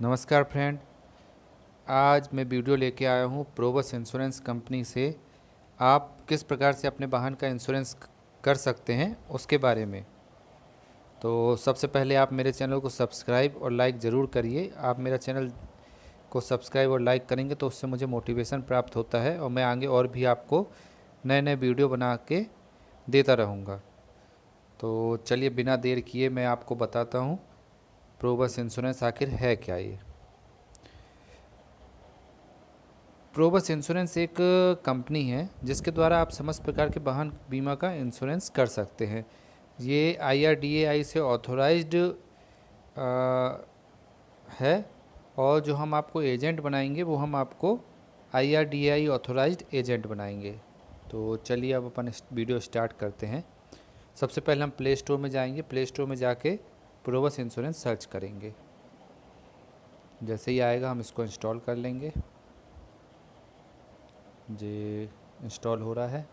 नमस्कार फ्रेंड। आज मैं वीडियो लेके आया हूँ प्रोबस इंश्योरेंस कंपनी से। आप किस प्रकार से अपने वाहन का इंश्योरेंस कर सकते हैं उसके बारे में। तो सबसे पहले आप मेरे चैनल को सब्सक्राइब और लाइक ज़रूर करिए। आप मेरा चैनल को सब्सक्राइब और लाइक करेंगे तो उससे मुझे मोटिवेशन प्राप्त होता है और मैं आगे और भी आपको नए नए वीडियो बना के देता रहूँगा। तो चलिए बिना देर किए मैं आपको बताता हूँ प्रोबस इंश्योरेंस आखिर है क्या। ये प्रोबस इंश्योरेंस एक कंपनी है जिसके द्वारा आप समस्त प्रकार के वाहन बीमा का इंश्योरेंस कर सकते हैं। ये IRDAI से ऑथोराइज्ड है और जो हम आपको एजेंट बनाएंगे वो हम आपको IRDAI ऑथोराइज्ड एजेंट बनाएंगे। तो चलिए अब अपन वीडियो स्टार्ट करते हैं। सबसे पहले हम प्ले स्टोर में जाएंगे। प्ले स्टोर में जाके प्रोबस इंश्योरेंस सर्च करेंगे। जैसे ही आएगा हम इसको इंस्टॉल कर लेंगे। जी, इंस्टॉल हो रहा है।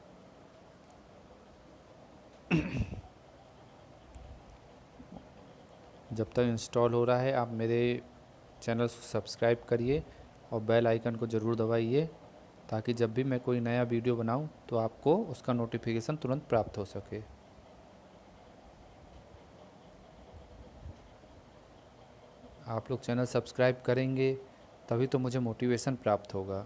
जब तक इंस्टॉल हो रहा है आप मेरे चैनल को सब्सक्राइब करिए और बेल आइकन को ज़रूर दबाइए ताकि जब भी मैं कोई नया वीडियो बनाऊं तो आपको उसका नोटिफिकेशन तुरंत प्राप्त हो सके। आप लोग चैनल सब्सक्राइब करेंगे तभी तो मुझे मोटिवेशन प्राप्त होगा।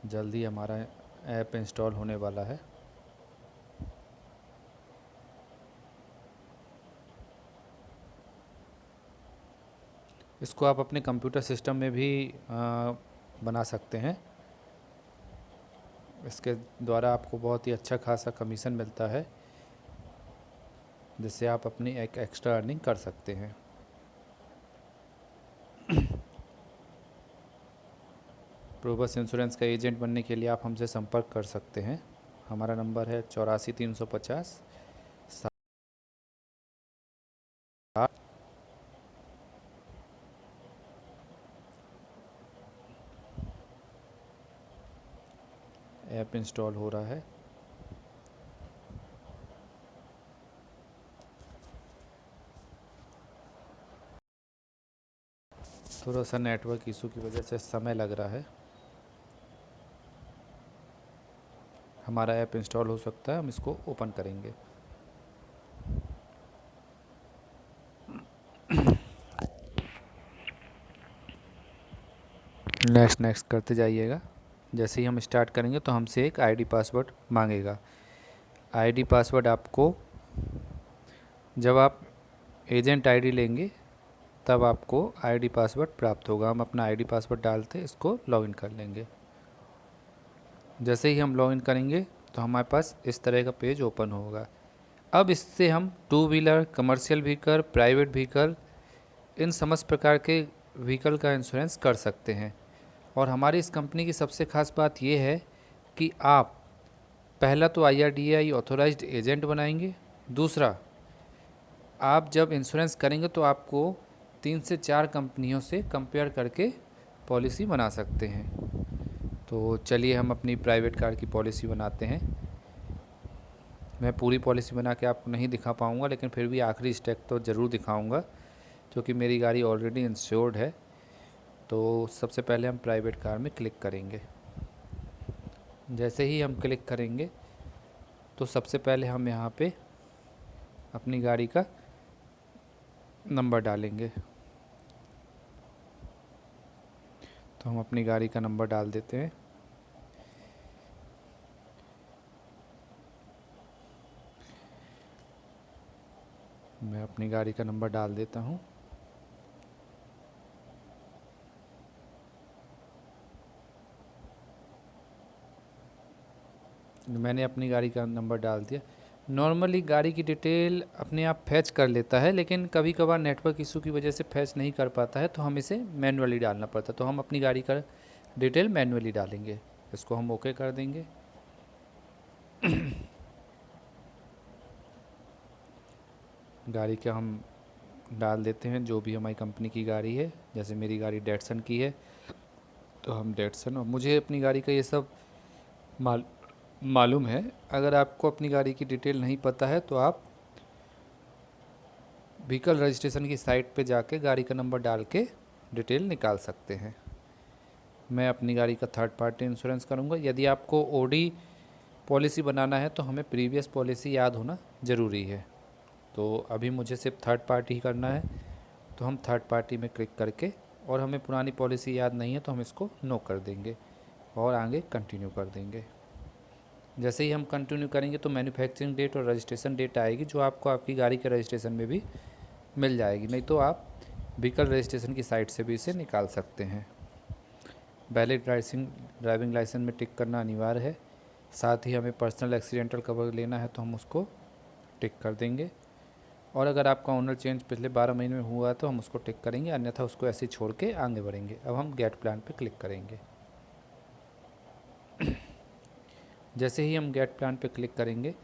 जल्दी हमारा ऐप इंस्टॉल होने वाला है। इसको आप अपने कंप्यूटर सिस्टम में भी बना सकते हैं। इसके द्वारा आपको बहुत ही अच्छा खासा कमीशन मिलता है जिससे आप अपनी एक एक्स्ट्रा अर्निंग कर सकते हैं। प्रोबस इंश्योरेंस का एजेंट बनने के लिए आप हमसे संपर्क कर सकते हैं। हमारा नंबर है 84 350 7। ऐप इंस्टॉल हो रहा है। थोड़ा सा नेटवर्क इशू की वजह से समय लग रहा है। हमारा ऐप इंस्टॉल हो सकता है। हम इसको ओपन करेंगे। नेक्स्ट नेक्स्ट करते जाइएगा। जैसे ही हम स्टार्ट करेंगे तो हमसे एक आईडी पासवर्ड मांगेगा। आईडी पासवर्ड आपको जब आप एजेंट आईडी लेंगे तब आपको आईडी पासवर्ड प्राप्त होगा। हम अपना आईडी पासवर्ड डालते इसको लॉगिन कर लेंगे। जैसे ही हम लॉगिन करेंगे तो हमारे पास इस तरह का पेज ओपन होगा। अब इससे हम two wheeler, commercial vehicle, private vehicle, इन समस्त प्रकार के व्हीकल का इंश्योरेंस कर सकते हैं। और हमारी इस कंपनी की सबसे खास बात यह है कि आप पहला तो IRDAI ऑथोराइज्ड एजेंट बनाएंगे। दूसरा, आप जब इंश्योरेंस करेंगे तो आपको 3 से 4 कंपनियों से कंपेयर करके पॉलिसी बना सकते हैं। तो चलिए हम अपनी प्राइवेट कार की पॉलिसी बनाते हैं। मैं पूरी पॉलिसी बना के आपको नहीं दिखा पाऊँगा लेकिन फिर भी आखिरी स्टेप तो ज़रूर दिखाऊँगा क्योंकि मेरी गाड़ी ऑलरेडी इंश्योर्ड है। तो सबसे पहले हम प्राइवेट कार में क्लिक करेंगे। जैसे ही हम क्लिक करेंगे तो सबसे पहले हम यहाँ पे अपनी गाड़ी का नंबर डालेंगे। तो हम अपनी गाड़ी का नंबर डाल देते हैं। मैं अपनी गाड़ी का नंबर डाल देता हूँ। मैंने अपनी गाड़ी का नंबर डाल दिया। नॉर्मली गाड़ी की डिटेल अपने आप फैच कर लेता है लेकिन कभी कभार नेटवर्क इशू की वजह से फैच नहीं कर पाता है तो हम इसे मैनुअली डालना पड़ता है। तो हम अपनी गाड़ी का डिटेल मैनुअली डालेंगे। इसको हम ओके कर देंगे। गाड़ी का हम डाल देते हैं जो भी हमारी कंपनी की गाड़ी है। जैसे मेरी गाड़ी डेटसन की है तो हम डेटसन, और मुझे अपनी गाड़ी का ये सब माल मालूम है। अगर आपको अपनी गाड़ी की डिटेल नहीं पता है तो आप व्हीकल रजिस्ट्रेशन की साइट पे जाके गाड़ी का नंबर डाल के डिटेल निकाल सकते हैं। मैं अपनी गाड़ी का थर्ड पार्टी इंश्योरेंस करूँगा। यदि आपको ओडी पॉलिसी बनाना है तो हमें प्रीवियस पॉलिसी याद होना ज़रूरी है। तो अभी मुझे सिर्फ थर्ड पार्टी ही करना है, तो हम थर्ड पार्टी में क्लिक करके, और हमें पुरानी पॉलिसी याद नहीं है तो हम इसको नो कर देंगे और आगे कंटिन्यू कर देंगे। जैसे ही हम कंटिन्यू करेंगे तो मैन्युफैक्चरिंग डेट और रजिस्ट्रेशन डेट आएगी, जो आपको आपकी गाड़ी के रजिस्ट्रेशन में भी मिल जाएगी, नहीं तो आप व्हीकल रजिस्ट्रेशन की साइट से भी इसे निकाल सकते हैं। वैलिड ड्राइविंग लाइसेंस में टिक करना अनिवार्य है। साथ ही हमें पर्सनल एक्सीडेंटल कवर लेना है तो हम उसको टिक कर देंगे, और अगर आपका ओनर चेंज पिछले 12 महीने में हुआ है तो हम उसको टिक करेंगे, अन्यथा उसको ऐसे ही छोड़ के आगे बढ़ेंगे। अब हम गेट प्लान पे क्लिक करेंगे। जैसे ही हम गेट प्लान पे क्लिक करेंगे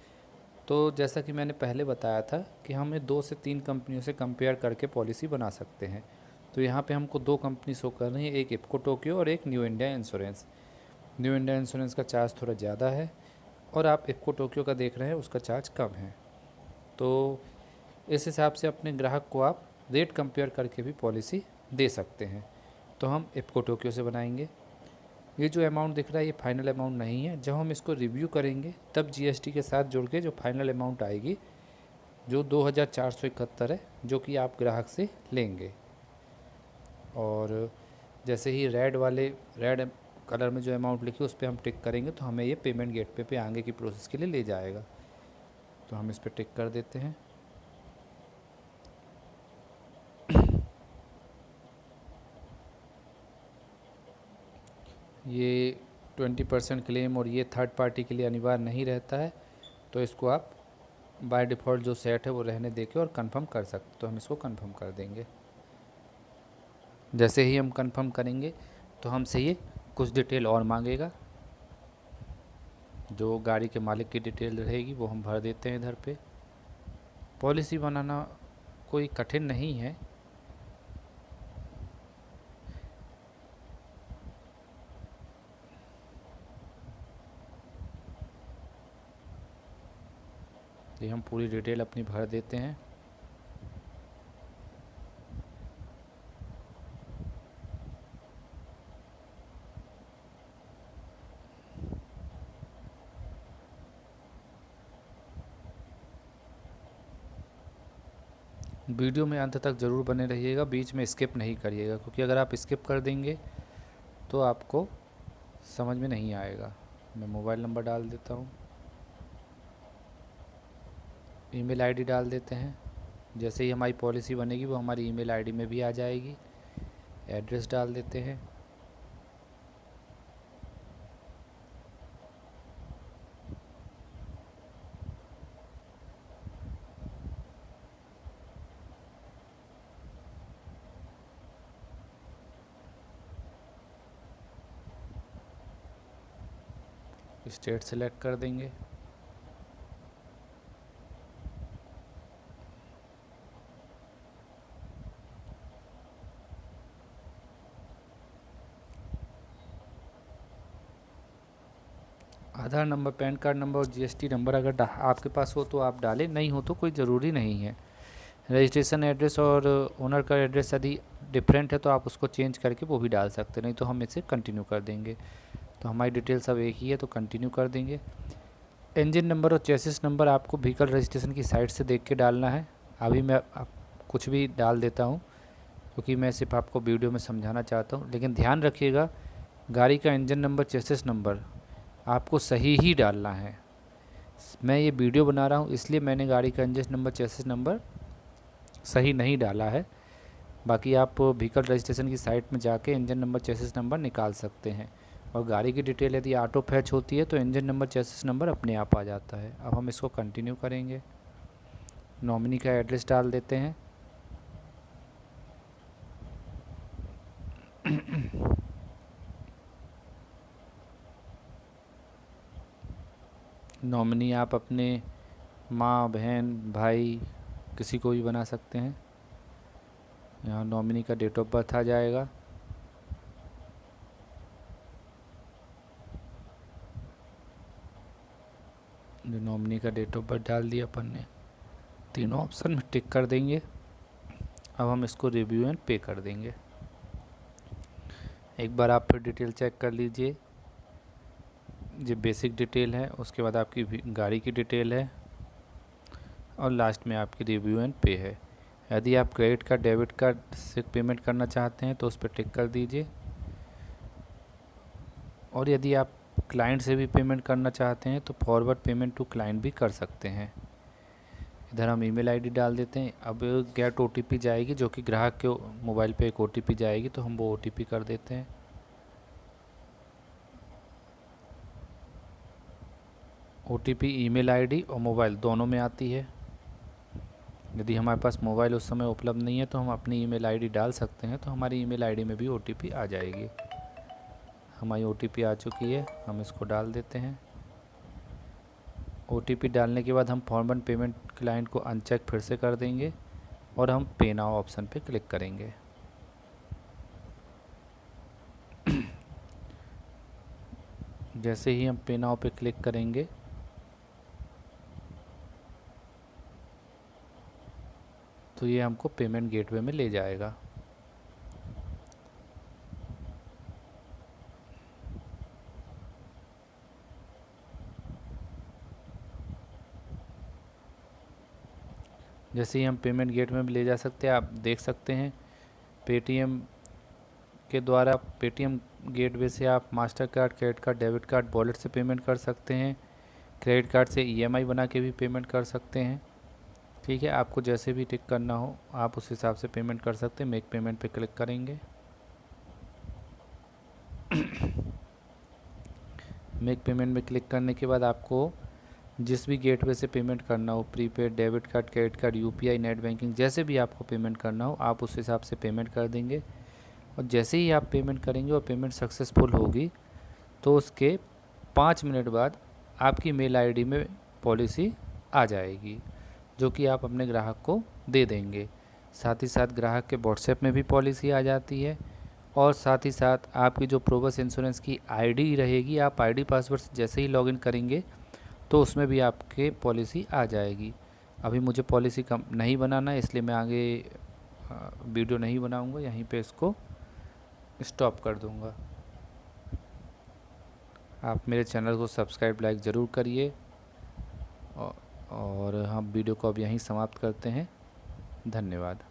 तो जैसा कि मैंने पहले बताया था कि हमें 2 से 3 कंपनियों से कंपेयर करके पॉलिसी बना सकते हैं। तो यहाँ पे हमको 2 कंपनी शो कर रही है, एक इप्को टोक्यो और एक new India insurance. New India insurance का चार्ज थोड़ा ज़्यादा है, और आप इप्को टोक्यो का देख रहे हैं उसका चार्ज कम है। तो इस हिसाब से अपने ग्राहक को आप रेट कंपेयर करके भी पॉलिसी दे सकते हैं। तो हम इप्को टोक्यो से बनाएंगे। ये जो अमाउंट दिख रहा है ये फाइनल अमाउंट नहीं है। जब हम इसको रिव्यू करेंगे तब जीएसटी के साथ जोड़ के जो फाइनल अमाउंट आएगी, जो 2471 है, जो कि आप ग्राहक से लेंगे। और जैसे ही रेड कलर में जो अमाउंट लिखी उस पर हम टिक करेंगे तो हमें ये पेमेंट गेटवे पे आगे की प्रोसेस के लिए ले जाएगा। तो हम इस पर टिक कर देते हैं। ये 20% क्लेम और ये थर्ड पार्टी के लिए अनिवार्य नहीं रहता है, तो इसको आप बाय डिफ़ॉल्ट जो सेट है वो रहने देके और कंफर्म कर सकते। तो हम इसको कंफर्म कर देंगे। जैसे ही हम कंफर्म करेंगे तो हमसे ये कुछ डिटेल और मांगेगा। जो गाड़ी के मालिक की डिटेल रहेगी वो हम भर देते हैं इधर पे। पॉलिसी बनाना कोई कठिन नहीं है। ये हम पूरी डिटेल अपनी भर देते हैं। वीडियो में अंत तक ज़रूर बने रहिएगा, बीच में स्किप नहीं करिएगा, क्योंकि अगर आप स्किप कर देंगे तो आपको समझ में नहीं आएगा। मैं मोबाइल नंबर डाल देता हूँ, ईमेल आईडी डाल देते हैं। जैसे ही हमारी पॉलिसी बनेगी वो हमारी ईमेल आईडी में भी आ जाएगी। एड्रेस डाल देते हैं। स्टेट सेलेक्ट कर देंगे। आधार नंबर, पैन कार्ड नंबर और जीएसटी नंबर अगर आपके पास हो तो आप डालें, नहीं हो तो कोई ज़रूरी नहीं है। रजिस्ट्रेशन एड्रेस और ओनर का एड्रेस यदि डिफरेंट है तो आप उसको चेंज करके वो भी डाल सकते हैं, नहीं तो हम इसे कंटिन्यू कर देंगे। तो हमारी डिटेल सब एक ही है तो कंटिन्यू कर देंगे। इंजन नंबर और चेसिस नंबर आपको व्हीकल रजिस्ट्रेशन की साइट से देख के डालना है। अभी मैं कुछ भी डाल देता हूँ, क्योंकि मैं सिर्फ आपको वीडियो में समझाना चाहता हूँ। लेकिन ध्यान रखिएगा, गाड़ी का इंजन नंबर, चेसिस नंबर आपको सही ही डालना है। मैं ये वीडियो बना रहा हूँ इसलिए मैंने गाड़ी का इंजन नंबर, चेसिस नंबर सही नहीं डाला है। बाकी आप व्हीकल रजिस्ट्रेशन की साइट में जाके इंजन नंबर, चेसिस नंबर निकाल सकते हैं। और गाड़ी की डिटेल यदि ऑटो फैच होती है तो इंजन नंबर, चेसिस नंबर अपने आप आ जाता है। अब हम इसको कंटिन्यू करेंगे। नॉमिनी का एड्रेस डाल देते हैं। नॉमिनी आप अपने माँ, बहन, भाई किसी को भी बना सकते हैं। यहाँ नॉमिनी का डेट ऑफ बर्थ आ जाएगा। जो नॉमिनी का डेट ऑफ बर्थ डाल दिया अपन ने, तीनों ऑप्शन में टिक कर देंगे। अब हम इसको रिव्यू एंड पे कर देंगे। एक बार आप फिर डिटेल चेक कर लीजिए। ये बेसिक डिटेल है, उसके बाद आपकी गाड़ी की डिटेल है और लास्ट में आपकी रिव्यू एंड पे है। यदि आप क्रेडिट कार्ड डेबिट कार्ड से पेमेंट करना चाहते हैं तो उस पर टिक कर दीजिए, और यदि आप क्लाइंट से भी पेमेंट करना चाहते हैं तो फॉरवर्ड पेमेंट टू क्लाइंट भी कर सकते हैं। इधर हम ईमेल आईडी डाल देते हैं। अब गेट ओटीपी जाएगी, जो कि ग्राहक के मोबाइल पे एक ओटीपी जाएगी, तो हम वो ओटीपी कर देते हैं। ओटीपी ईमेल आईडी और मोबाइल दोनों में आती है। यदि हमारे पास मोबाइल उस समय उपलब्ध नहीं है तो हम अपनी ईमेल आईडी डाल सकते हैं, तो हमारी ईमेल आईडी में भी ओटीपी आ जाएगी। हमारी ओटीपी आ चुकी है, हम इसको डाल देते हैं। ओटीपी डालने के बाद हम फॉरवर्ड पेमेंट क्लाइंट को अनचेक फिर से कर देंगे और हम पे नाउ ऑप्शन पे क्लिक करेंगे। जैसे ही हम पे नाउ पे क्लिक करेंगे तो ये हमको पेमेंट गेटवे में ले जाएगा। जैसे ही हम पेमेंट गेटवे में ले जा सकते हैं, आप देख सकते हैं पेटीएम के द्वारा, पेटीएम गेटवे से आप master card, credit card, debit card, wallet से पेमेंट कर सकते हैं। क्रेडिट कार्ड से ईएमआई बना के भी पेमेंट कर सकते हैं। ठीक है, आपको जैसे भी टिक करना हो आप उस हिसाब से पेमेंट कर सकते हैं। मेक पेमेंट पे क्लिक करेंगे। मेक पेमेंट में क्लिक करने के बाद आपको जिस भी गेटवे से पेमेंट करना हो, prepaid, debit card, credit card, UPI, net banking, जैसे भी आपको पेमेंट करना हो आप उस हिसाब से पेमेंट कर देंगे। और जैसे ही आप पेमेंट करेंगे और पेमेंट सक्सेसफुल होगी तो उसके 5 मिनट बाद आपकी मेल आईडी में पॉलिसी आ जाएगी, जो कि आप अपने ग्राहक को दे देंगे। साथ ही साथ ग्राहक के व्हाट्सएप में भी पॉलिसी आ जाती है, और साथ ही साथ आपकी जो प्रोबस इंश्योरेंस की आईडी रहेगी, आप आईडी पासवर्ड से जैसे ही लॉगिन करेंगे तो उसमें भी आपके पॉलिसी आ जाएगी। अभी मुझे पॉलिसी कम नहीं बनाना है, इसलिए मैं आगे वीडियो नहीं बनाऊंगा, यहीं पे इसको स्टॉप कर दूंगा। आप मेरे चैनल को सब्सक्राइब लाइक ज़रूर करिए, और हम वीडियो को अब यहीं समाप्त करते हैं। धन्यवाद।